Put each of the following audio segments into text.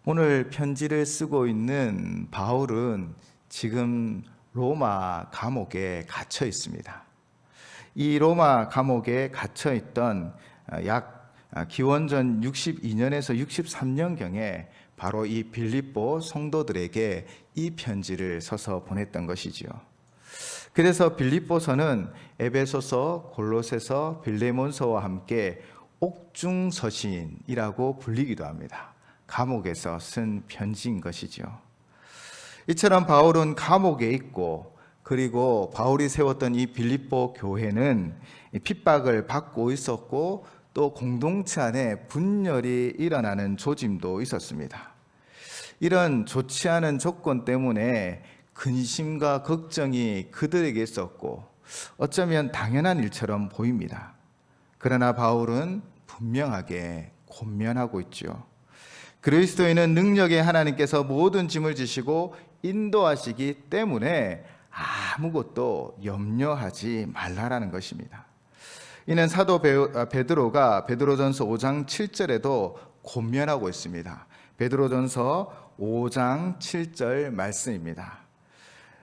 오늘 편지를 쓰고 있는 바울은 지금 로마 감옥에 갇혀 있습니다. 이 로마 감옥에 갇혀 있던 약 기원전 62년에서 63년경에 바로 이 빌립보 성도들에게 이 편지를 써서 보냈던 것이지요. 그래서 빌립보서는 에베소서, 골로새서, 빌레몬서와 함께 옥중서신이라고 불리기도 합니다. 감옥에서 쓴 편지인 것이죠. 이처럼 바울은 감옥에 있고, 그리고 바울이 세웠던 이 빌립보 교회는 핍박을 받고 있었고, 또 공동체 안에 분열이 일어나는 조짐도 있었습니다. 이런 좋지 않은 조건 때문에 근심과 걱정이 그들에게 있었고, 어쩌면 당연한 일처럼 보입니다. 그러나 바울은 분명하게 권면하고 있죠. 그리스도인은 능력의 하나님께서 모든 짐을 지시고 인도하시기 때문에 아무것도 염려하지 말라라는 것입니다. 이는 사도 베드로가 베드로전서 5장 7절에도 권면하고 있습니다. 베드로전서 5장 7절 말씀입니다.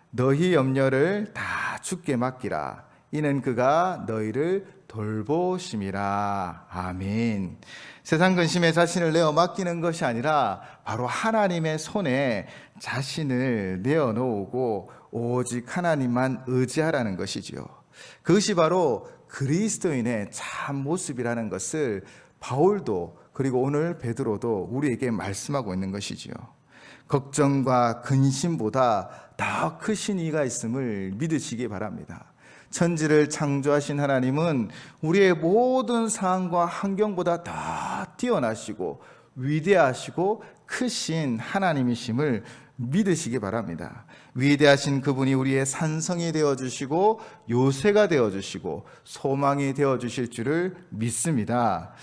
너희 염려를 다 주께 맡기라. 이는 그가 너희를 돌보심이라. 아멘. 세상 근심에 자신을 내어 맡기는 것이 아니라 바로 하나님의 손에 자신을 내어놓고 오직 하나님만 의지하라는 것이지요. 그것이 바로 그리스도인의 참 모습이라는 것을 바울도, 그리고 오늘 베드로도 우리에게 말씀하고 있는 것이지요. 걱정과 근심보다 더 크신 이가 있음을 믿으시기 바랍니다. 천지를 창조하신 하나님은 우리의 모든 상황과 환경보다 더 뛰어나시고 위대하시고 크신 하나님이심을 믿으시기 바랍니다. 위대하신 그분이 우리의 산성이 되어주시고 요새가 되어주시고 소망이 되어주실 줄을 믿습니다.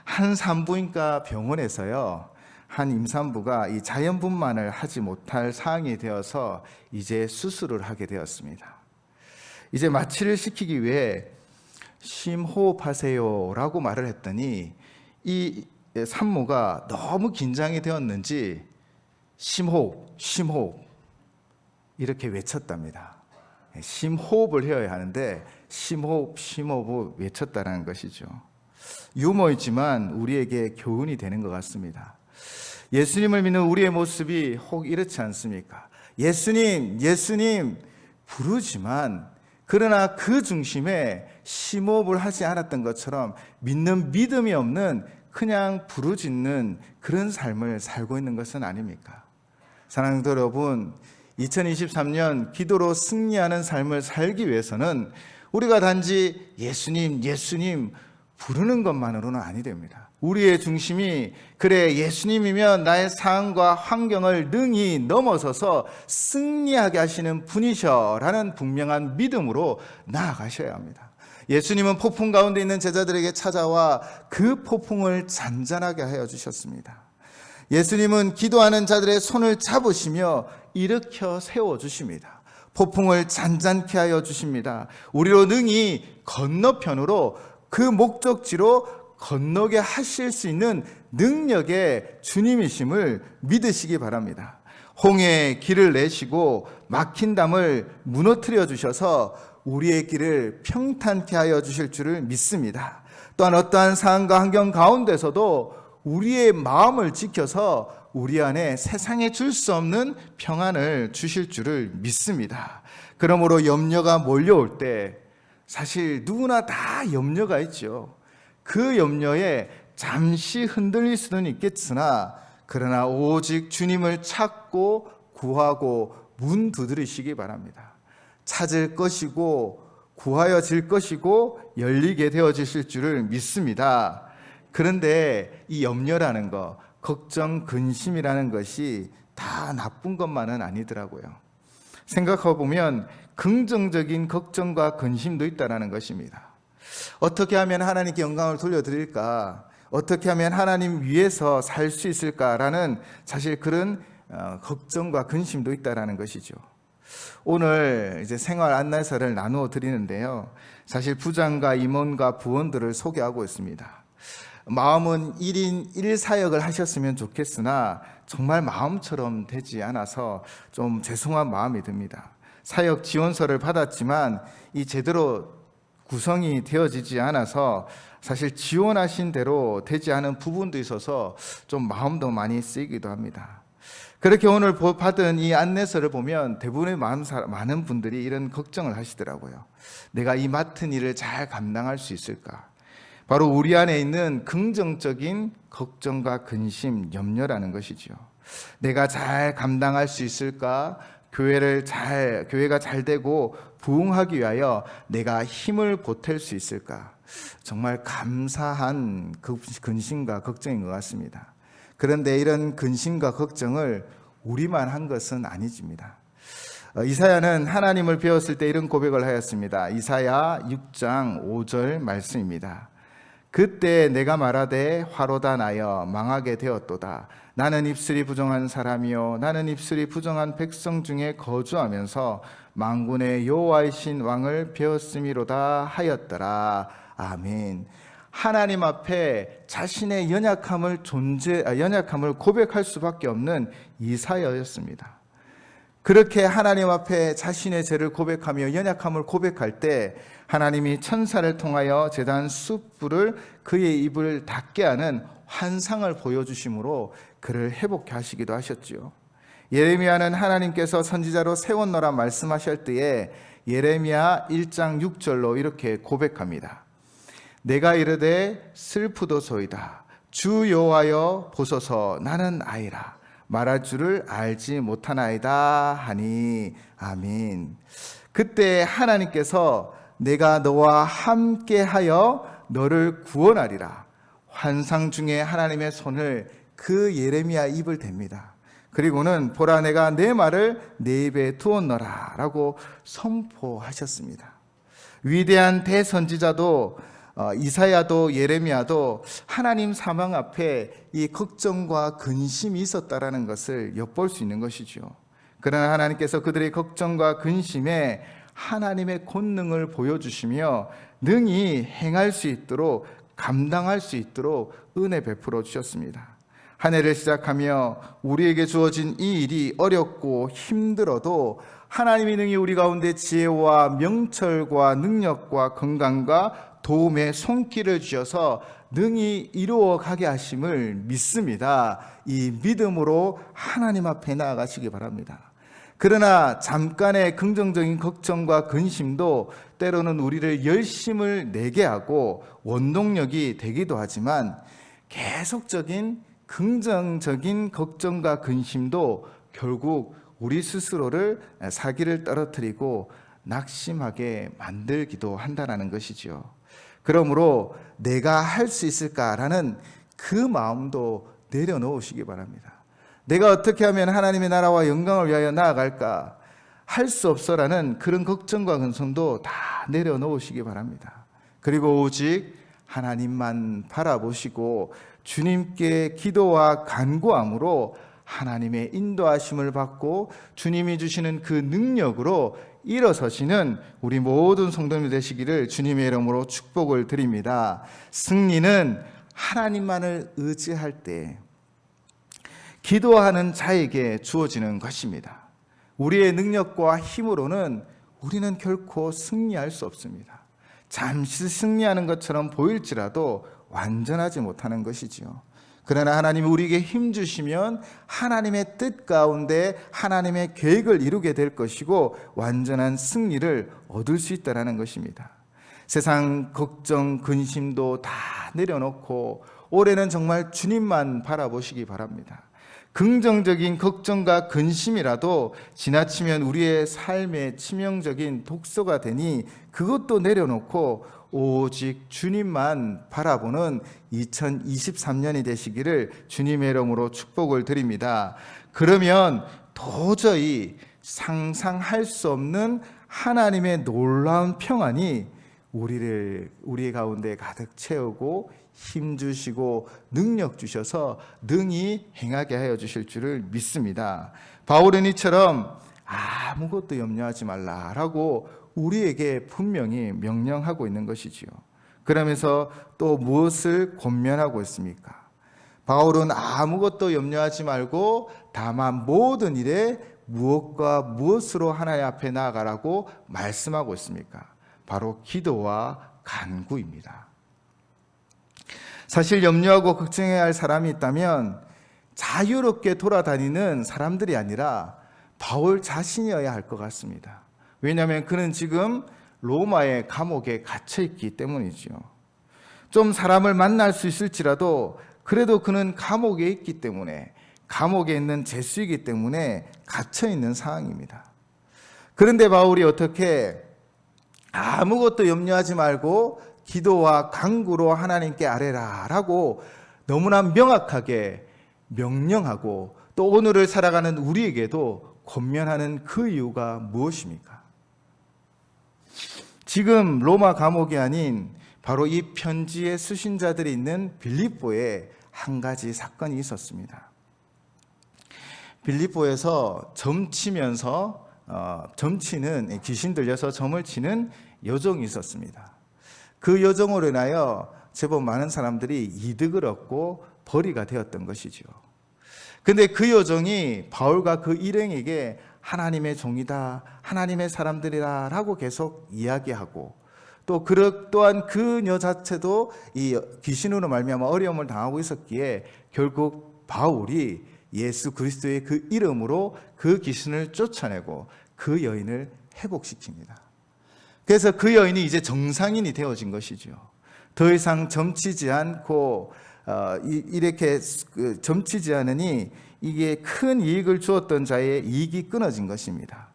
한 산부인과 병원에서요, 한 임산부가 이 자연분만을 하지 못할 상황이 되어서 이제 수술을 하게 되었습니다. 이제 마취를 시키기 위해 심호흡하세요 라고 말을 했더니 이 산모가 너무 긴장이 되었는지 심호흡 이렇게 외쳤답니다. 심호흡을 해야 하는데 심호흡을 외쳤다는 것이죠. 유머이지만 우리에게 교훈이 되는 것 같습니다. 예수님을 믿는 우리의 모습이 혹 이렇지 않습니까? 예수님 부르지만, 그러나 그 중심에 심호흡을 하지 않았던 것처럼 믿는 믿음이 없는 그냥 부르짖는 그런 삶을 살고 있는 것은 아닙니까? 사랑하는 여러분, 2023년 기도로 승리하는 삶을 살기 위해서는 우리가 단지 예수님 부르는 것만으로는 아니 됩니다. 우리의 중심이 그래 예수님이면 나의 상황과 환경을 능히 넘어서서 승리하게 하시는 분이셔라는 분명한 믿음으로 나아가셔야 합니다. 예수님은 폭풍 가운데 있는 제자들에게 찾아와 그 폭풍을 잔잔하게 하여 주셨습니다. 예수님은 기도하는 자들의 손을 잡으시며 일으켜 세워주십니다. 폭풍을 잔잔케 하여 주십니다. 우리로 능히 건너편으로 그 목적지로 건너게 하실 수 있는 능력의 주님이심을 믿으시기 바랍니다. 홍해의 길을 내시고 막힌 담을 무너뜨려 주셔서 우리의 길을 평탄케 하여 주실 줄을 믿습니다. 또한 어떠한 상황과 환경 가운데서도 우리의 마음을 지켜서 우리 안에 세상에 줄 수 없는 평안을 주실 줄을 믿습니다. 그러므로 염려가 몰려올 때 사실 누구나 다 염려가 있죠. 그 염려에 잠시 흔들릴 수는 있겠으나 그러나 오직 주님을 찾고 구하고 문 두드리시기 바랍니다. 찾을 것이고 구하여질 것이고 열리게 되어지실 줄을 믿습니다. 그런데 이 염려라는 것, 걱정, 근심이라는 것이 다 나쁜 것만은 아니더라고요. 생각해 보면 긍정적인 걱정과 근심도 있다는 것입니다. 어떻게 하면 하나님께 영광을 돌려드릴까? 어떻게 하면 하나님 위해서 살 수 있을까라는 사실 그런 걱정과 근심도 있다라는 것이죠. 오늘 이제 생활 안내서를 나누어 드리는데요. 사실 부장과 임원과 부원들을 소개하고 있습니다. 마음은 1인 1사역을 하셨으면 좋겠으나 정말 마음처럼 되지 않아서 좀 죄송한 마음이 듭니다. 사역 지원서를 받았지만 이 제대로 구성이 되어지지 않아서 사실 지원하신 대로 되지 않은 부분도 있어서 좀 마음도 많이 쓰이기도 합니다. 그렇게 오늘 받은 이 안내서를 보면 대부분의 많은 분들이 이런 걱정을 하시더라고요. 내가 이 맡은 일을 잘 감당할 수 있을까? 바로 우리 안에 있는 긍정적인 걱정과 근심, 염려라는 것이죠. 내가 잘 감당할 수 있을까? 교회가 잘 되고 부흥하기 위하여 내가 힘을 보탤 수 있을까? 정말 감사한 근심과 걱정인 것 같습니다. 그런데 이런 근심과 걱정을 우리만 한 것은 아니집니다. 이사야는 하나님을 배웠을 때 이런 고백을 하였습니다. 이사야 6장 5절 말씀입니다. 그때 내가 말하되 화로다 나여 망하게 되었도다. 나는 입술이 부정한 사람이요 나는 입술이 부정한 백성 중에 거주하면서 만군의 여호와이신 왕을 배웠음이로다 하였더라. 아멘. 하나님 앞에 자신의 연약함을 고백할 수밖에 없는 이사야였습니다. 그렇게 하나님 앞에 자신의 죄를 고백하며 연약함을 고백할 때 하나님이 천사를 통하여 제단 숯불을 그의 입을 닫게 하는 환상을 보여주심으로 그를 회복케 하시기도 하셨지요. 예레미야는 하나님께서 선지자로 세웠노라 말씀하실 때에 예레미야 1장 6절로 이렇게 고백합니다. 내가 이르되 슬프도소이다. 주 여호와여 보소서 나는 아이라. 말할 줄을 알지 못하나이다 하니. 아멘. 그때 하나님께서 내가 너와 함께하여 너를 구원하리라. 환상 중에 하나님의 손을 그 예레미야 입을 댑니다. 그리고는 보라 내가 내 말을 내 입에 두었노라 라고 선포하셨습니다. 위대한 대선지자도 이사야도 예레미야도 하나님 사명 앞에 이 걱정과 근심이 있었다라는 것을 엿볼 수 있는 것이죠. 그러나 하나님께서 그들의 걱정과 근심에 하나님의 권능을 보여주시며 능히 행할 수 있도록 감당할 수 있도록 은혜 베풀어 주셨습니다. 한 해를 시작하며 우리에게 주어진 이 일이 어렵고 힘들어도 하나님이 능히 우리 가운데 지혜와 명철과 능력과 건강과 도움의 손길을 주셔서 능히 이루어가게 하심을 믿습니다. 이 믿음으로 하나님 앞에 나아가시기 바랍니다. 그러나 잠깐의 긍정적인 걱정과 근심도 때로는 우리를 열심을 내게 하고 원동력이 되기도 하지만 계속적인 긍정적인 걱정과 근심도 결국 우리 스스로를 사기를 떨어뜨리고 낙심하게 만들기도 한다는 것이죠. 그러므로 내가 할 수 있을까라는 그 마음도 내려놓으시기 바랍니다. 내가 어떻게 하면 하나님의 나라와 영광을 위하여 나아갈까? 할 수 없어라는 그런 걱정과 근심도 다 내려놓으시기 바랍니다. 그리고 오직 하나님만 바라보시고 주님께 기도와 간구함으로 하나님의 인도하심을 받고 주님이 주시는 그 능력으로 일어서시는 우리 모든 성도님들 되시기를 주님의 이름으로 축복을 드립니다. 승리는 하나님만을 의지할 때 기도하는 자에게 주어지는 것입니다. 우리의 능력과 힘으로는 우리는 결코 승리할 수 없습니다. 잠시 승리하는 것처럼 보일지라도 완전하지 못하는 것이지요. 그러나 하나님이 우리에게 힘 주시면 하나님의 뜻 가운데 하나님의 계획을 이루게 될 것이고 완전한 승리를 얻을 수 있다는 것입니다. 세상 걱정, 근심도 다 내려놓고 올해는 정말 주님만 바라보시기 바랍니다. 긍정적인 걱정과 근심이라도 지나치면 우리의 삶에 치명적인 독소가 되니 그것도 내려놓고 오직 주님만 바라보는 2023년이 되시기를 주님의 이름으로 축복을 드립니다. 그러면 도저히 상상할 수 없는 하나님의 놀라운 평안이 우리 가운데 가득 채우고 힘 주시고 능력 주셔서 능히 행하게 하여 주실 줄을 믿습니다. 바울은 이처럼 아무것도 염려하지 말라라고 우리에게 분명히 명령하고 있는 것이지요. 그러면서 또 무엇을 권면하고 있습니까? 바울은 아무것도 염려하지 말고 다만 모든 일에 무엇과 무엇으로 하나님 앞에 나아가라고 말씀하고 있습니까? 바로 기도와 간구입니다. 사실 염려하고 걱정해야 할 사람이 있다면 자유롭게 돌아다니는 사람들이 아니라 바울 자신이어야 할 것 같습니다. 왜냐하면 그는 지금 로마의 감옥에 갇혀 있기 때문이죠. 좀 사람을 만날 수 있을지라도 그래도 그는 감옥에 있기 때문에, 감옥에 있는 죄수이기 때문에 갇혀 있는 상황입니다. 그런데 바울이 어떻게 아무것도 염려하지 말고 기도와 간구로 하나님께 아뢰라 라고 너무나 명확하게 명령하고 또 오늘을 살아가는 우리에게도 권면하는 그 이유가 무엇입니까? 지금 로마 감옥이 아닌 바로 이 편지의 수신자들이 있는 빌립보에 한 가지 사건이 있었습니다. 빌립보에서 점치면서 점치는 귀신 들려서 점을 치는 여종이 있었습니다. 그 여종으로 인하여 제법 많은 사람들이 이득을 얻고 벌이가 되었던 것이죠. 근데 그 여종이 바울과 그 일행에게 하나님의 종이다, 하나님의 사람들이라 라고 계속 이야기하고 또 또한 그녀 자체도 이 귀신으로 말미암아 어려움을 당하고 있었기에 결국 바울이 예수 그리스도의 그 이름으로 그 귀신을 쫓아내고 그 여인을 회복시킵니다. 그래서 그 여인이 이제 정상인이 되어진 것이죠. 더 이상 점치지 않고 이렇게 점치지 않으니 이게 큰 이익을 주었던 자의 이익이 끊어진 것입니다.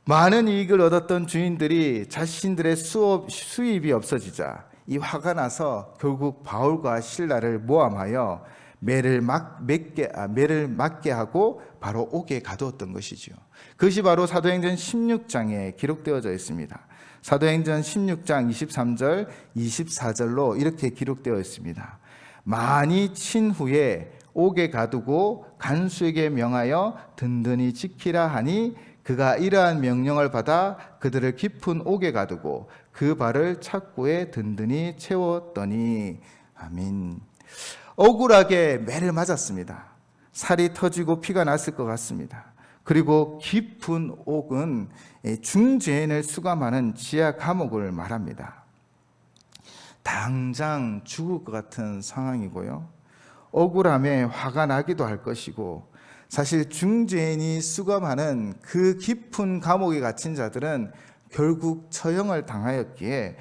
많은 이익을 얻었던 주인들이 자신들의 수입이 없어지자 이 화가 나서 결국 바울과 실라를 모함하여 매를 맞게 하고 바로 옥에 가두었던 것이죠. 그것이 바로 사도행전 16장에 기록되어져 있습니다. 사도행전 16장 23절 24절로 이렇게 기록되어 있습니다. 많이 친 후에 옥에 가두고 간수에게 명하여 든든히 지키라 하니 그가 이러한 명령을 받아 그들을 깊은 옥에 가두고 그 발을 착고에 든든히 채웠더니 아멘. 억울하게 매를 맞았습니다. 살이 터지고 피가 났을 것 같습니다. 그리고 깊은 옥은 중죄인을 수감하는 지하 감옥을 말합니다. 당장 죽을 것 같은 상황이고요. 억울함에 화가 나기도 할 것이고 사실 중죄인이 수감하는 그 깊은 감옥에 갇힌 자들은 결국 처형을 당하였기에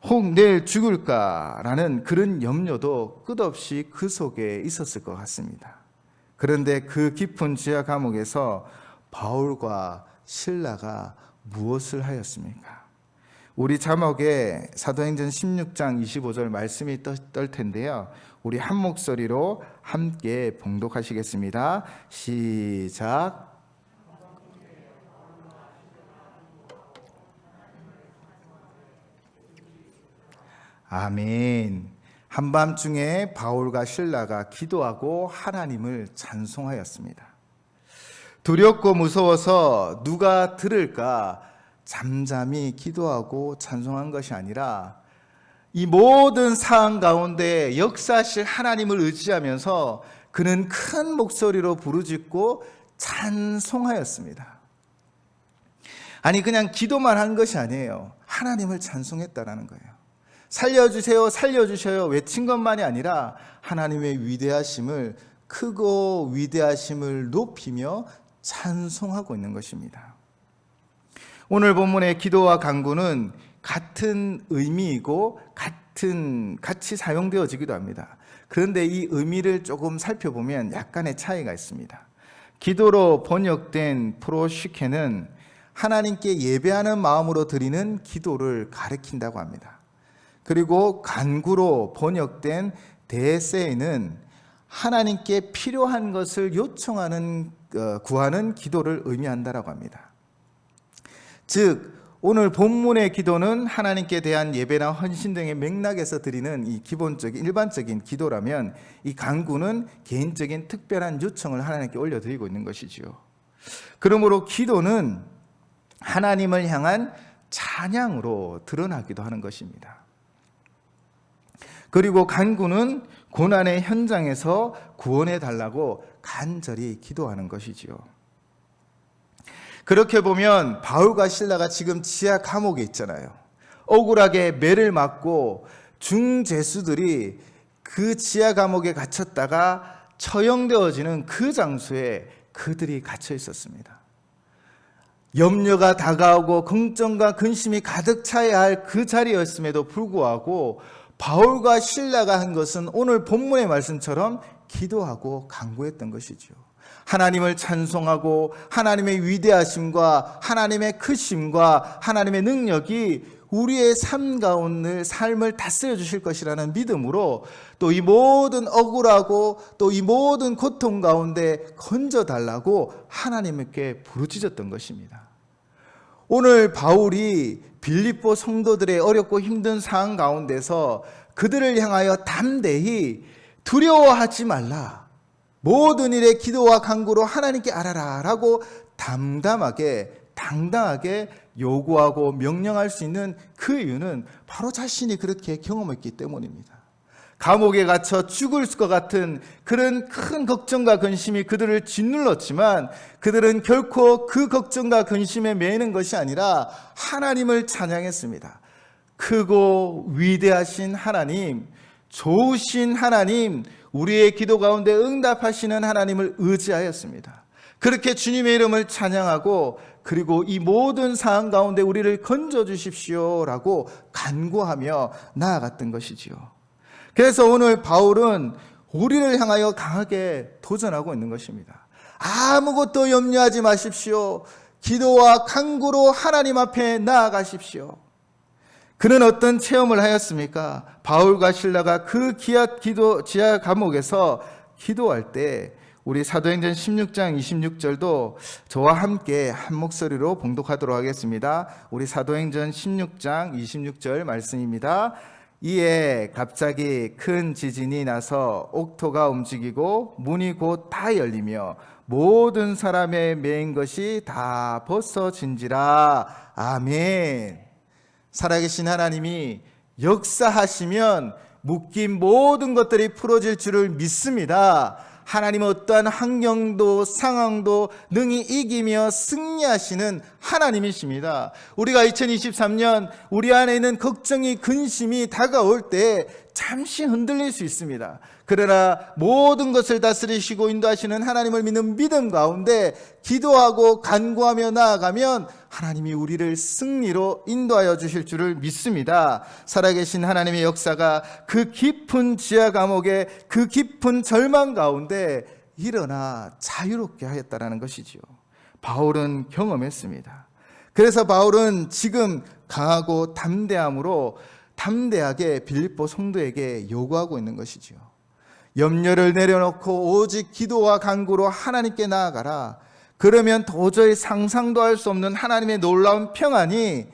혹 내일 죽을까라는 그런 염려도 끝없이 그 속에 있었을 것 같습니다. 그런데 그 깊은 지하 감옥에서 바울과 실라가 무엇을 하였습니까? 우리 자막에 사도행전 16장 25절 말씀이 뜰 텐데요. 우리 한 목소리로 함께 봉독하시겠습니다. 시작. 아멘. 한밤중에 바울과 실라가 기도하고 하나님을 찬송하였습니다. 두렵고 무서워서 누가 들을까 잠잠히 기도하고 찬송한 것이 아니라 이 모든 상황 가운데 역사하실 하나님을 의지하면서 그는 큰 목소리로 부르짖고 찬송하였습니다. 아니 그냥 기도만 한 것이 아니에요. 하나님을 찬송했다라는 거예요. 살려주세요, 살려주셔요 외친 것만이 아니라 하나님의 위대하심을 크고 위대하심을 높이며 찬송하고 있는 것입니다. 오늘 본문의 기도와 간구는 같은 의미이고 같이 사용되어지기도 합니다. 그런데 이 의미를 조금 살펴보면 약간의 차이가 있습니다. 기도로 번역된 프로시케는 하나님께 예배하는 마음으로 드리는 기도를 가리킨다고 합니다. 그리고 간구로 번역된 데세는 하나님께 필요한 것을 요청하는 구하는 기도를 의미한다라고 합니다. 즉 오늘 본문의 기도는 하나님께 대한 예배나 헌신 등의 맥락에서 드리는 이 기본적인 일반적인 기도라면 이 간구는 개인적인 특별한 요청을 하나님께 올려드리고 있는 것이지요. 그러므로 기도는 하나님을 향한 찬양으로 드러나기도 하는 것입니다. 그리고 간구는 고난의 현장에서 구원해 달라고 간절히 기도하는 것이지요. 그렇게 보면 바울과 실라가 지금 지하 감옥에 있잖아요. 억울하게 매를 맞고 중죄수들이 그 지하 감옥에 갇혔다가 처형되어지는 그 장소에 그들이 갇혀 있었습니다. 염려가 다가오고 걱정과 근심이 가득 차야 할 그 자리였음에도 불구하고 바울과 실라가 한 것은 오늘 본문의 말씀처럼 기도하고 간구했던 것이죠. 하나님을 찬송하고 하나님의 위대하심과 하나님의 크심과 하나님의 능력이 우리의 삶 가운데 삶을 다스려 주실 것이라는 믿음으로 또 이 모든 억울하고 또 이 모든 고통 가운데 건져 달라고 하나님께 부르짖었던 것입니다. 오늘 바울이 빌립보 성도들의 어렵고 힘든 상황 가운데서 그들을 향하여 담대히 두려워하지 말라, 모든 일에 기도와 간구로 하나님께 아뢰라 라고 담담하게 당당하게 요구하고 명령할 수 있는 그 이유는 바로 자신이 그렇게 경험했기 때문입니다. 감옥에 갇혀 죽을 것 같은 그런 큰 걱정과 근심이 그들을 짓눌렀지만 그들은 결코 그 걱정과 근심에 매이는 것이 아니라 하나님을 찬양했습니다. 크고 위대하신 하나님, 좋으신 하나님, 우리의 기도 가운데 응답하시는 하나님을 의지하였습니다. 그렇게 주님의 이름을 찬양하고 그리고 이 모든 상황 가운데 우리를 건져 주십시오라고 간구하며 나아갔던 것이지요. 그래서 오늘 바울은 우리를 향하여 강하게 도전하고 있는 것입니다. 아무것도 염려하지 마십시오. 기도와 간구로 하나님 앞에 나아가십시오. 그는 어떤 체험을 하였습니까? 바울과 실라가 그 지하 감옥에서 기도할 때 우리 사도행전 16장 26절도 저와 함께 한 목소리로 봉독하도록 하겠습니다. 우리 사도행전 16장 26절 말씀입니다. 이에 갑자기 큰 지진이 나서 옥토가 움직이고 문이 곧 다 열리며 모든 사람의 매인 것이 다 벗어진지라. 아멘. 살아계신 하나님이 역사하시면 묶인 모든 것들이 풀어질 줄을 믿습니다. 하나님은 어떠한 환경도 상황도 능히 이기며 승리하시는 하나님이십니다. 우리가 2023년 우리 안에 있는 걱정이 근심이 다가올 때 잠시 흔들릴 수 있습니다. 그러나 모든 것을 다스리시고 인도하시는 하나님을 믿는 믿음 가운데 기도하고 간구하며 나아가면 하나님이 우리를 승리로 인도하여 주실 줄을 믿습니다. 살아계신 하나님의 역사가 그 깊은 지하 감옥의 그 깊은 절망 가운데 일어나 자유롭게 하였다라는 것이지요. 바울은 경험했습니다. 그래서 바울은 지금 강하고 담대함으로 담대하게 빌립보 성도에게 요구하고 있는 것이지요. 염려를 내려놓고 오직 기도와 간구로 하나님께 나아가라. 그러면 도저히 상상도 할 수 없는 하나님의 놀라운 평안이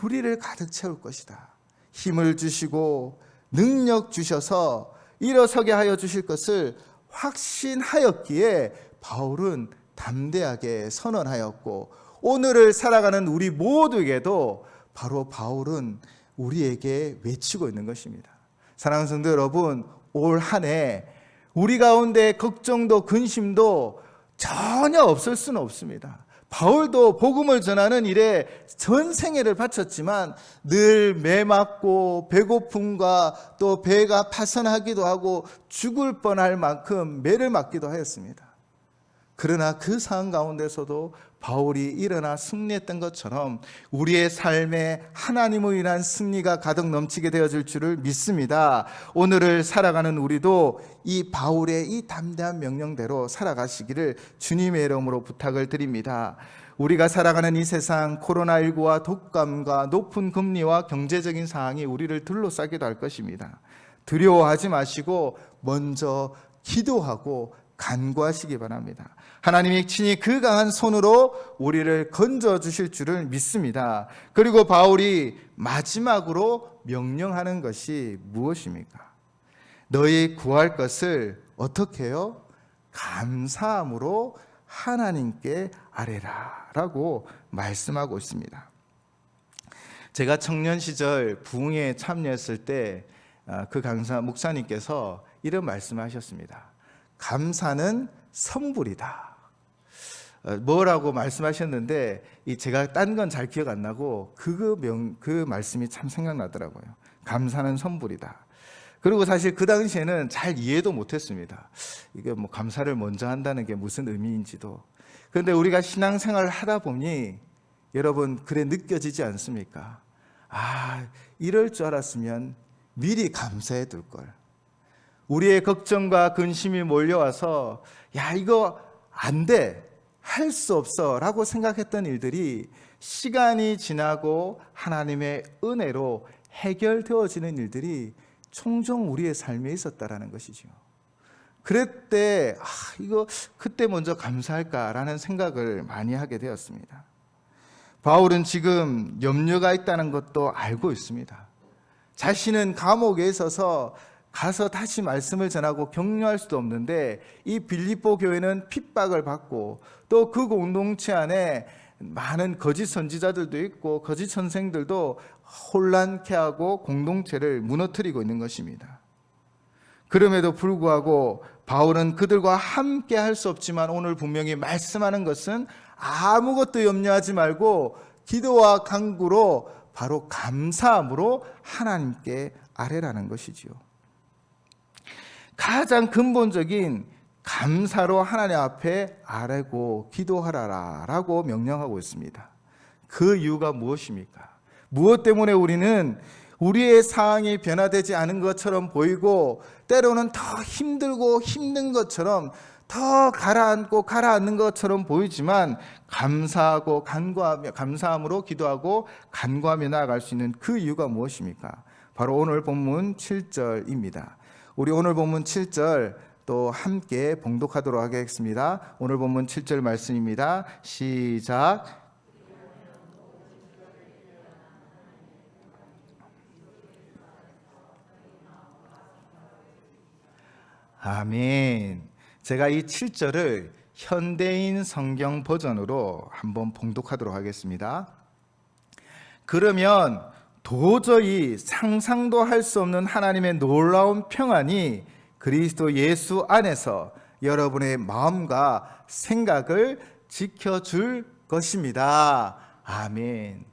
우리를 가득 채울 것이다. 힘을 주시고 능력 주셔서 일어서게 하여 주실 것을 확신하였기에 바울은 담대하게 선언하였고, 오늘을 살아가는 우리 모두에게도 바로 바울은 우리에게 외치고 있는 것입니다. 사랑하는 성도 여러분, 올 한 해 우리 가운데 걱정도 근심도 전혀 없을 수는 없습니다. 바울도 복음을 전하는 일에 전 생애를 바쳤지만 늘 매맞고 배고픔과 또 배가 파선하기도 하고 죽을 뻔할 만큼 매를 맞기도 하였습니다. 그러나 그 상황 가운데서도 바울이 일어나 승리했던 것처럼 우리의 삶에 하나님으로 인한 승리가 가득 넘치게 되어질 줄을 믿습니다. 오늘을 살아가는 우리도 이 바울의 이 담대한 명령대로 살아가시기를 주님의 이름으로 부탁을 드립니다. 우리가 살아가는 이 세상, 코로나19와 독감과 높은 금리와 경제적인 상황이 우리를 둘러싸기도 할 것입니다. 두려워하지 마시고 먼저 기도하고 간구하시기 바랍니다. 하나님이 친히 그 강한 손으로 우리를 건져 주실 줄을 믿습니다. 그리고 바울이 마지막으로 명령하는 것이 무엇입니까? 너희 구할 것을 어떻게 해요? 감사함으로 하나님께 아뢰라 라고 말씀하고 있습니다. 제가 청년 시절 부흥회에 참여했을 때 그 강사 목사님께서 이런 말씀하셨습니다. 감사는 선불이다. 뭐라고 말씀하셨는데 제가 딴 건 잘 기억 안 나고 그 말씀이 참 생각나더라고요. 감사는 선불이다. 그리고 사실 그 당시에는 잘 이해도 못했습니다. 이게 뭐 감사를 먼저 한다는 게 무슨 의미인지도. 그런데 우리가 신앙생활을 하다 보니 여러분 그래 느껴지지 않습니까? 이럴 줄 알았으면 미리 감사해 둘 걸. 우리의 걱정과 근심이 몰려와서 야 이거 안 돼, 할 수 없어 라고 생각했던 일들이 시간이 지나고 하나님의 은혜로 해결되어지는 일들이 종종 우리의 삶에 있었다라는 것이죠. 그랬대 이거 그때 먼저 감사할까라는 생각을 많이 하게 되었습니다. 바울은 지금 염려가 있다는 것도 알고 있습니다. 자신은 감옥에 있어서 가서 다시 말씀을 전하고 격려할 수도 없는데 이 빌립보 교회는 핍박을 받고 또 그 공동체 안에 많은 거짓 선지자들도 있고 거짓 선생들도 혼란케 하고 공동체를 무너뜨리고 있는 것입니다. 그럼에도 불구하고 바울은 그들과 함께 할 수 없지만 오늘 분명히 말씀하는 것은 아무것도 염려하지 말고 기도와 간구로 바로 감사함으로 하나님께 아뢰라는 것이지요. 가장 근본적인 감사로 하나님 앞에 아뢰고 기도하라라고 명령하고 있습니다. 그 이유가 무엇입니까? 무엇 때문에 우리는 우리의 상황이 변화되지 않은 것처럼 보이고 때로는 더 힘들고 힘든 것처럼 더 가라앉고 가라앉는 것처럼 보이지만 감사하고 간구하며 감사함으로 기도하고 간구하며 나아갈 수 있는 그 이유가 무엇입니까? 바로 오늘 본문 7절입니다. 우리 오늘 본문 7절 또 함께 봉독하도록 하겠습니다. 오늘 본문 7절 말씀입니다. 시작. 아멘. 제가 이 7절을 현대인 성경 버전으로 한번 봉독하도록 하겠습니다. 그러면 도저히 상상도 할 수 없는 하나님의 놀라운 평안이 그리스도 예수 안에서 여러분의 마음과 생각을 지켜줄 것입니다. 아멘.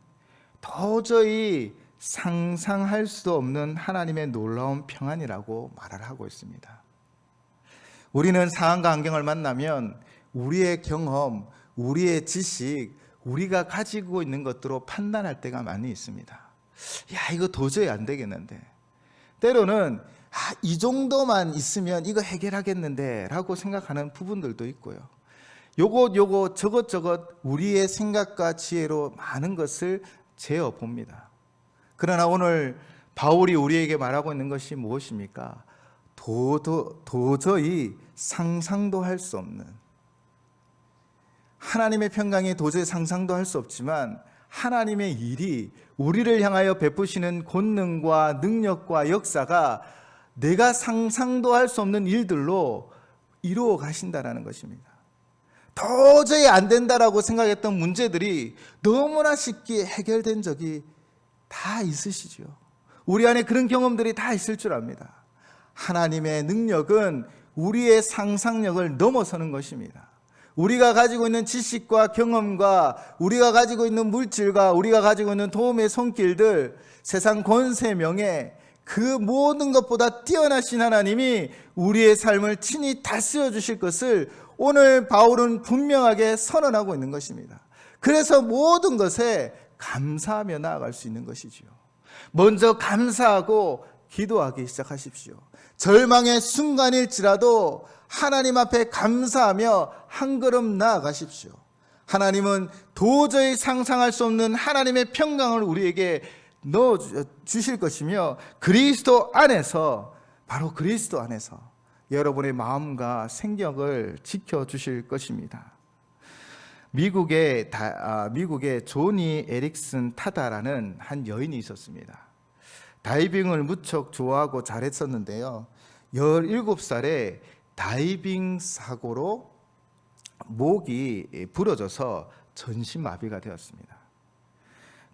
도저히 상상할 수도 없는 하나님의 놀라운 평안이라고 말을 하고 있습니다. 우리는 상황과 환경을 만나면 우리의 경험, 우리의 지식, 우리가 가지고 있는 것들로 판단할 때가 많이 있습니다. 야, 이거 도저히 안 되겠는데. 때로는 이 정도만 있으면 이거 해결하겠는데 라고 생각하는 부분들도 있고요. 요것 저것 우리의 생각과 지혜로 많은 것을 재어 봅니다. 그러나 오늘 바울이 우리에게 말하고 있는 것이 무엇입니까? 도저히 상상도 할 수 없는 하나님의 평강이 도저히 상상도 할 수 없지만 하나님의 일이 우리를 향하여 베푸시는 권능과 능력과 역사가 내가 상상도 할 수 없는 일들로 이루어 가신다라는 것입니다. 도저히 안 된다라고 생각했던 문제들이 너무나 쉽게 해결된 적이 다 있으시죠. 우리 안에 그런 경험들이 다 있을 줄 압니다. 하나님의 능력은 우리의 상상력을 넘어서는 것입니다. 우리가 가지고 있는 지식과 경험과 우리가 가지고 있는 물질과 우리가 가지고 있는 도움의 손길들, 세상 권세 명예, 그 모든 것보다 뛰어나신 하나님이 우리의 삶을 친히 다스려 주실 것을 오늘 바울은 분명하게 선언하고 있는 것입니다. 그래서 모든 것에 감사하며 나아갈 수 있는 것이지요. 먼저 감사하고 기도하기 시작하십시오. 절망의 순간일지라도 하나님 앞에 감사하며 한 걸음 나아가십시오. 하나님은 도저히 상상할 수 없는 하나님의 평강을 우리에게 넣어 주실 것이며 그리스도 안에서, 바로 그리스도 안에서 여러분의 마음과 생각을 지켜주실 것입니다. 미국의 조니 에릭슨 타다라는 한 여인이 있었습니다. 다이빙을 무척 좋아하고 잘했었는데요. 17살에 다이빙 사고로 목이 부러져서 전신마비가 되었습니다.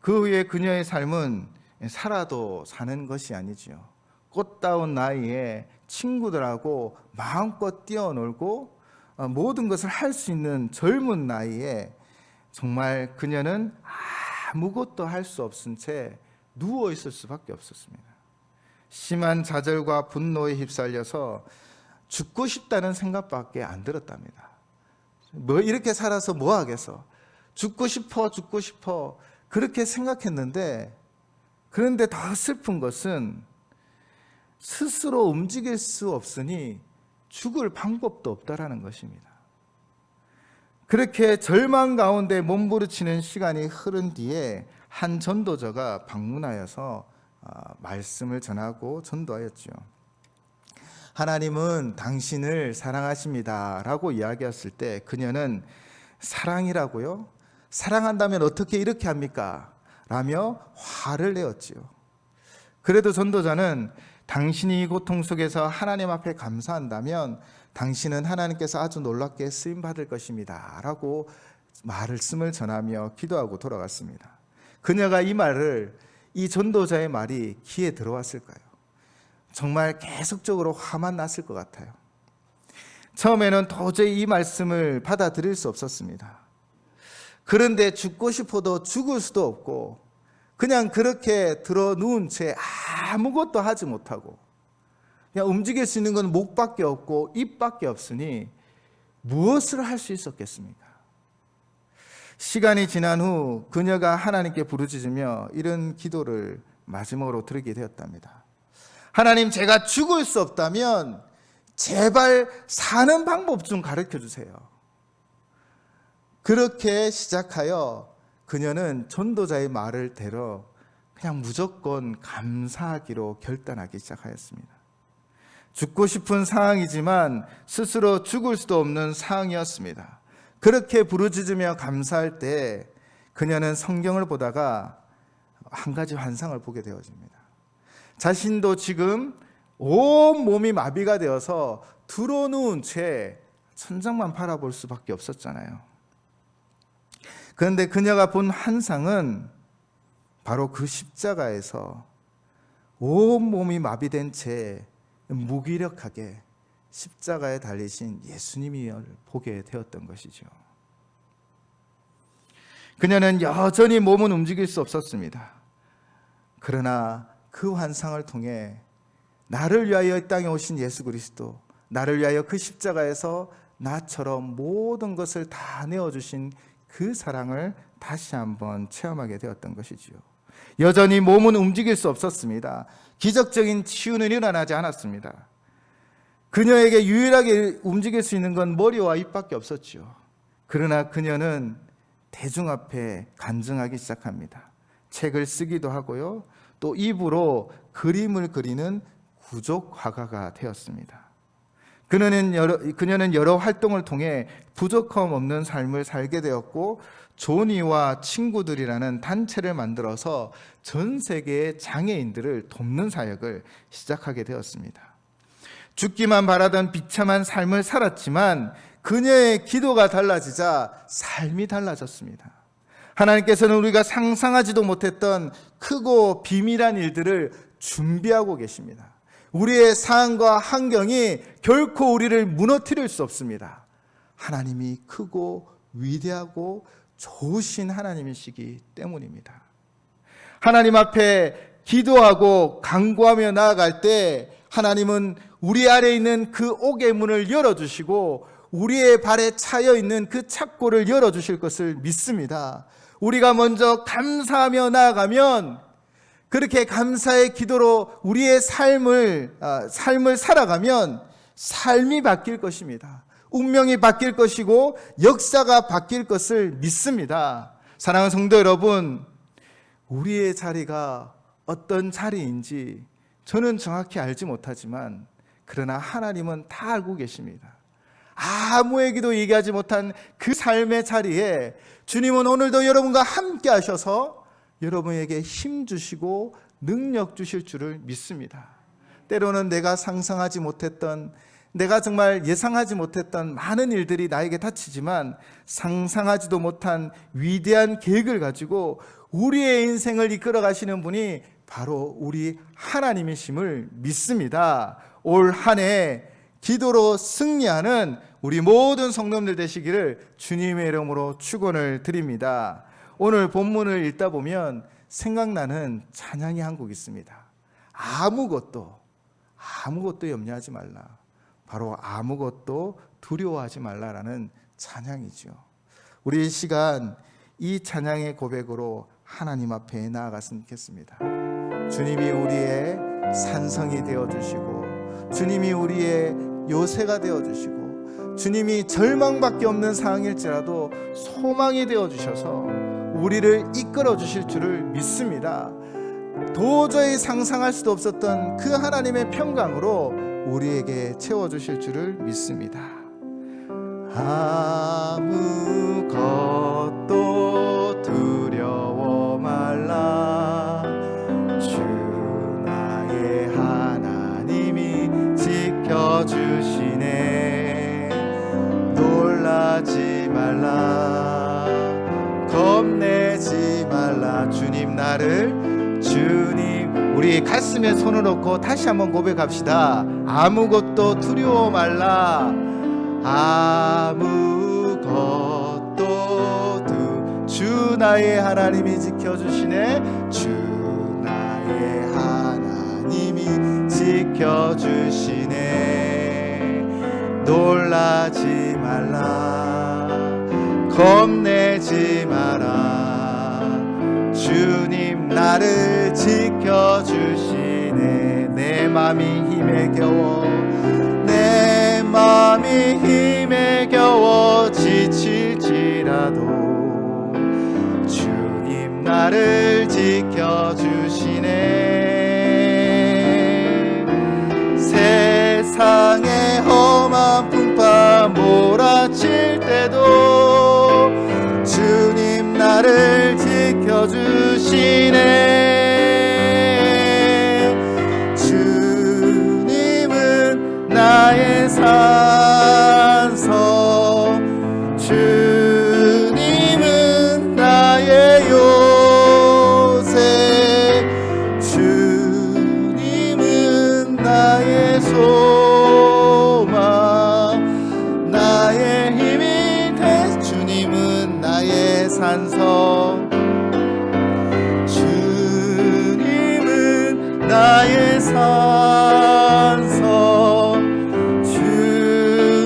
그 후에 그녀의 삶은 살아도 사는 것이 아니지요. 꽃다운 나이에 친구들하고 마음껏 뛰어놀고 모든 것을 할 수 있는 젊은 나이에 정말 그녀는 아무것도 할 수 없은 채 누워 있을 수밖에 없었습니다. 심한 좌절과 분노에 휩쓸려서 죽고 싶다는 생각밖에 안 들었답니다. 뭐 이렇게 살아서 뭐 하겠어? 죽고 싶어 그렇게 생각했는데, 그런데 더 슬픈 것은 스스로 움직일 수 없으니 죽을 방법도 없다라는 것입니다. 그렇게 절망 가운데 몸부림치는 시간이 흐른 뒤에 한 전도자가 방문하여서 말씀을 전하고 전도하였죠. 하나님은 당신을 사랑하십니다 라고 이야기했을 때 그녀는 사랑이라고요? 사랑한다면 어떻게 이렇게 합니까? 라며 화를 내었지요. 그래도 전도자는 당신이 이 고통 속에서 하나님 앞에 감사한다면 당신은 하나님께서 아주 놀랍게 쓰임받을 것입니다 라고 말씀을 전하며 기도하고 돌아갔습니다. 그녀가 이 전도자의 말이 귀에 들어왔을까요? 정말 계속적으로 화만 났을 것 같아요. 처음에는 도저히 이 말씀을 받아들일 수 없었습니다. 그런데 죽고 싶어도 죽을 수도 없고 그냥 그렇게 들어 누운 채 아무것도 하지 못하고 그냥 움직일 수 있는 건 목밖에 없고 입밖에 없으니 무엇을 할 수 있었겠습니까? 시간이 지난 후 그녀가 하나님께 부르짖으며 이런 기도를 마지막으로 드리게 되었답니다. 하나님, 제가 죽을 수 없다면 제발 사는 방법 좀 가르쳐 주세요. 그렇게 시작하여 그녀는 전도자의 말을 들어 그냥 무조건 감사하기로 결단하기 시작하였습니다. 죽고 싶은 상황이지만 스스로 죽을 수도 없는 상황이었습니다. 그렇게 부르짖으며 감사할 때 그녀는 성경을 보다가 한 가지 환상을 보게 되어집니다. 자신도 지금 온 몸이 마비가 되어서 드러누운 채 천장만 바라볼 수밖에 없었잖아요. 그런데 그녀가 본 환상은 바로 그 십자가에서 온 몸이 마비된 채 무기력하게 십자가에 달리신 예수님이 보게 되었던 것이죠. 그녀는 여전히 몸은 움직일 수 없었습니다. 그러나 그 환상을 통해 나를 위하여 이 땅에 오신 예수 그리스도, 나를 위하여 그 십자가에서 나처럼 모든 것을 다 내어주신 그 사랑을 다시 한번 체험하게 되었던 것이지요. 여전히 몸은 움직일 수 없었습니다. 기적적인 치유는 일어나지 않았습니다. 그녀에게 유일하게 움직일 수 있는 건 머리와 입밖에 없었지요. 그러나 그녀는 대중 앞에 간증하기 시작합니다. 책을 쓰기도 하고요. 또 입으로 그림을 그리는 구족 화가가 되었습니다. 그녀는 여러 활동을 통해 부족함 없는 삶을 살게 되었고 조니와 친구들이라는 단체를 만들어서 전 세계의 장애인들을 돕는 사역을 시작하게 되었습니다. 죽기만 바라던 비참한 삶을 살았지만 그녀의 기도가 달라지자 삶이 달라졌습니다. 하나님께서는 우리가 상상하지도 못했던 크고 비밀한 일들을 준비하고 계십니다. 우리의 상황과 환경이 결코 우리를 무너뜨릴 수 없습니다. 하나님이 크고 위대하고 좋으신 하나님이시기 때문입니다. 하나님 앞에 기도하고 간구하며 나아갈 때 하나님은 우리 아래에 있는 그 옥의 문을 열어주시고 우리의 발에 차여 있는 그 착고를 열어주실 것을 믿습니다. 우리가 먼저 감사하며 나아가면 그렇게 감사의 기도로 우리의 삶을 살아가면 삶이 바뀔 것입니다. 운명이 바뀔 것이고 역사가 바뀔 것을 믿습니다. 사랑하는 성도 여러분, 우리의 자리가 어떤 자리인지 저는 정확히 알지 못하지만 그러나 하나님은 다 알고 계십니다. 아무에게도 얘기하지 못한 그 삶의 자리에 주님은 오늘도 여러분과 함께 하셔서 여러분에게 힘 주시고 능력 주실 줄을 믿습니다. 때로는 내가 상상하지 못했던, 내가 정말 예상하지 못했던 많은 일들이 나에게 닥치지만 상상하지도 못한 위대한 계획을 가지고 우리의 인생을 이끌어 가시는 분이 바로 우리 하나님이심을 믿습니다. 올 한 해 기도로 승리하는 우리 모든 성도님들 되시기를 주님의 이름으로 축원을 드립니다. 오늘 본문을 읽다 보면 생각나는 찬양이 한 곡 있습니다. 아무것도 염려하지 말라. 바로 아무것도 두려워하지 말라라는 찬양이죠. 우리 이 시간 이 찬양의 고백으로 하나님 앞에 나아갔으면 좋겠습니다. 주님이 우리의 산성이 되어주시고, 주님이 우리의 요새가 되어주시고, 주님이 절망밖에 없는 상황일지라도 소망이 되어주셔서 우리를 이끌어 주실 줄을 믿습니다. 도저히 상상할 수도 없었던 그 하나님의 평강으로 우리에게 채워주실 줄을 믿습니다. 아무것도 두려워 말라. 주 나의 하나님이 지켜주시네. 놀라지 말라. 겁내지 말라. 주님 우리 가슴에 손을 얹고 다시 한번 고백합시다. 아무것도 두려워 말라. 주 나의 하나님이 지켜주시네. 주 나의 하나님이 지켜주시네. 놀라지 말라. 겁내지 마라. 주님 나를 지켜주시네. 내 맘이 힘에 겨워, 내 맘이 힘에 겨워 지칠지라도 주님 나를 지켜주시네. 세상의 험한 풍파 몰아칠 때도 주님 나를 지켜주시네. 주님은 나의 산성, 주님은 나의 요새, 주님은 나의 소망, 나의 힘이 되, 주님은 나의 산성, 주님은 나의 산성,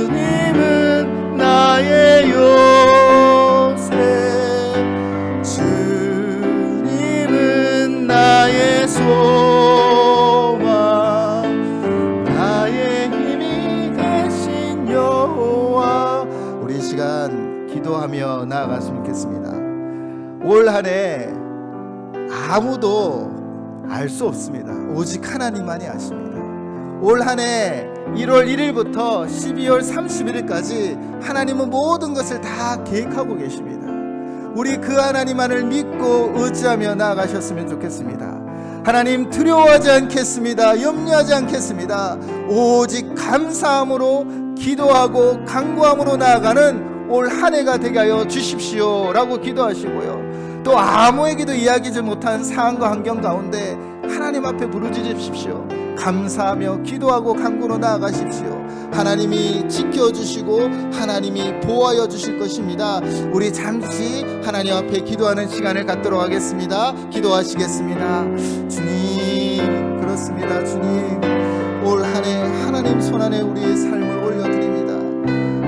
주님은 나의 요새, 주님은 나의 소망, 나의 힘이 되신 여호와. 우리 시간 기도하며 나아갔으면 좋겠습니다. 올 한 해 아무도 알 수 없습니다. 오직 하나님만이 아십니다. 올 한 해 1월 1일부터 12월 31일까지 하나님은 모든 것을 다 계획하고 계십니다. 우리 그 하나님만을 믿고 의지하며 나아가셨으면 좋겠습니다. 하나님 두려워하지 않겠습니다. 염려하지 않겠습니다. 오직 감사함으로 기도하고 간구함으로 나아가는 올 한 해가 되게 하여 주십시오 라고 기도하시고요. 또 아무에게도 이야기하지 못한 상황과 환경 가운데 하나님 앞에 부르짖으십시오. 감사하며 기도하고 간구로 나아가십시오. 하나님이 지켜주시고 하나님이 보호하여 주실 것입니다. 우리 잠시 하나님 앞에 기도하는 시간을 갖도록 하겠습니다. 기도하시겠습니다. 주님, 그렇습니다. 주님, 올 한 해 하나님 손안에 우리의 삶을 올려드립니다.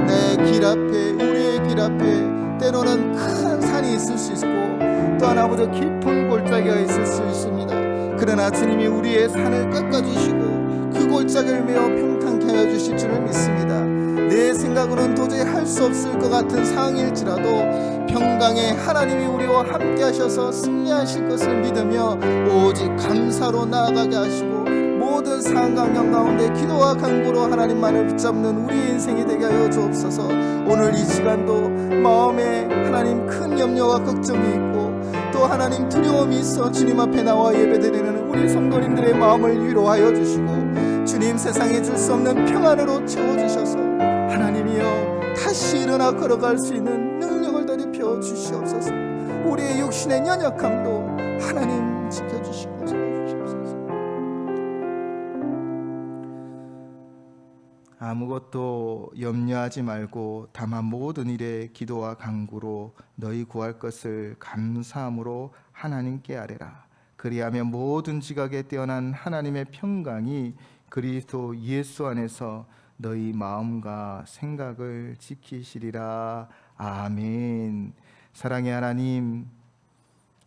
내 길 앞에, 우리의 길 앞에 때로는 큰 산이 있을 수 있고 또 하나 보다 깊은 골짜기가 있을 수 있습니다. 그러나 주님이 우리의 산을 깎아주시고 그 골짜기를 메어 평탄케 하여 주실 줄을 믿습니다. 내 생각으로는 도저히 할 수 없을 것 같은 상황일지라도 평강의 하나님이 우리와 함께 하셔서 승리하실 것을 믿으며 오직 감사로 나아가게 하시고 모든 상황 가운데 기도와 간구로 하나님만을 붙잡는 우리의 인생이 되게 하여 주옵소서. 오늘 이 시간도 마음에 하나님 큰 염려와 걱정이 있고 또 하나님 두려움이 있어 주님 앞에 나와 예배드리는 우리 성도님들의 마음을 위로하여 주시고 주님 세상에 줄 수 없는 평안으로 채워주셔서 하나님이여 다시 일어나 걸어갈 수 있는 능력을 더입혀 주시옵소서. 우리의 육신의 연약함도 하나님 지켜주시고 아무것도 염려하지 말고 다만 모든 일에 기도와 간구로 너희 구할 것을 감사함으로 하나님께 아뢰라. 그리하면 모든 지각에 뛰어난 하나님의 평강이 그리스도 예수 안에서 너희 마음과 생각을 지키시리라. 아멘. 사랑의 하나님,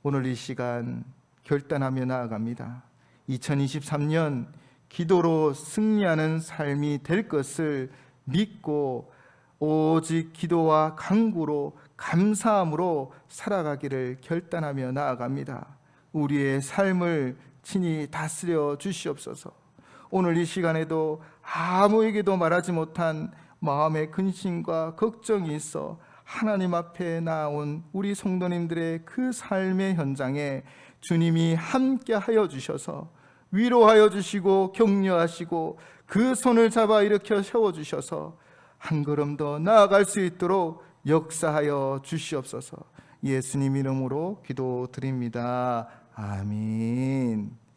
오늘 이 시간 결단하며 나아갑니다. 2023년 기도로 승리하는 삶이 될 것을 믿고 오직 기도와 간구로 감사함으로 살아가기를 결단하며 나아갑니다. 우리의 삶을 친히 다스려 주시옵소서. 오늘 이 시간에도 아무에게도 말하지 못한 마음의 근심과 걱정이 있어 하나님 앞에 나온 우리 성도님들의 그 삶의 현장에 주님이 함께 하여 주셔서 위로하여 주시고 격려하시고 그 손을 잡아 일으켜 세워주셔서 한 걸음 더 나아갈 수 있도록 역사하여 주시옵소서. 예수님 이름으로 기도드립니다. 아멘.